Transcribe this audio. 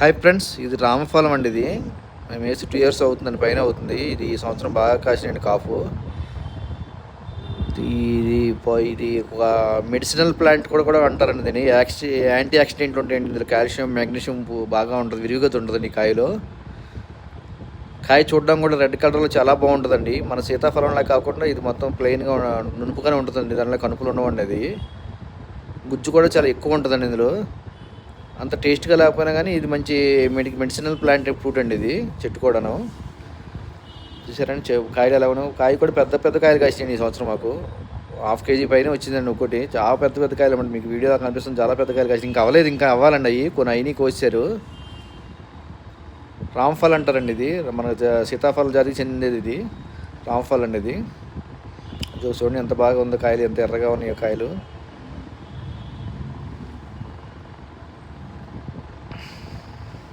Hi friends, ఇది రామఫలం అండి. ఇది మేము వేసి 2 ఇయర్స్ అవుతుందండి, పైన అవుతుంది. ఇది ఈ సంవత్సరం బాగా కాసినండి కాపు. ఇది ఒక మెడిసినల్ ప్లాంట్ కూడా అంటారండి దీన్ని. యాంటీ ఆక్సిడెంట్ ఉంటాయండి ఇందులో. కాల్షియం, మెగ్నీషియం బాగా ఉంటుంది, విరివిగా ఉంటుందండి ఈ కాయలో. కాయ చూడడం కూడా రెడ్ కలర్లో చాలా బాగుంటుందండి. మన సీతాఫలంలా కాకుండా ఇది మొత్తం ప్లెయిన్గా నునుపుగానే ఉంటుందండి. దానిలో కనుపులు ఉండవండి. అది గుజ్జు కూడా చాలా ఎక్కువ ఉంటుందండి ఇందులో. అంత టేస్ట్గా లేకపోయినా కానీ ఇది మంచి మెడిసినల్ ప్లాంట్ ఫ్రూట్ అండి. ఇది చెట్టు కూడాను చూసారండి. కాయలు ఎలా ఉన్నావు. కాయ కూడా పెద్ద పెద్ద కాయలు కాసినాయి ఈ సంవత్సరం. మాకు 1/2 kg పైన వచ్చిందండి ఒక్కటి. చాలా పెద్ద పెద్ద కాయలు అన్నమాట. మీకు వీడియో కనిపిస్తుంది, చాలా పెద్ద కాయలు కాసి. ఇంకా అవ్వలేదు, ఇంకా అవ్వాలండి. అవి కొన్ని అయినా కోసారు. రామ్ఫల్ అంటారండి. ఇది మన సీతాఫల జాతికి చెందినది. ఇది రామ్ఫల్ అండి. ఇది చూడండి ఎంత బాగా ఉందో కాయలు, ఎంత ఎర్రగా ఉన్నాయి కాయలు.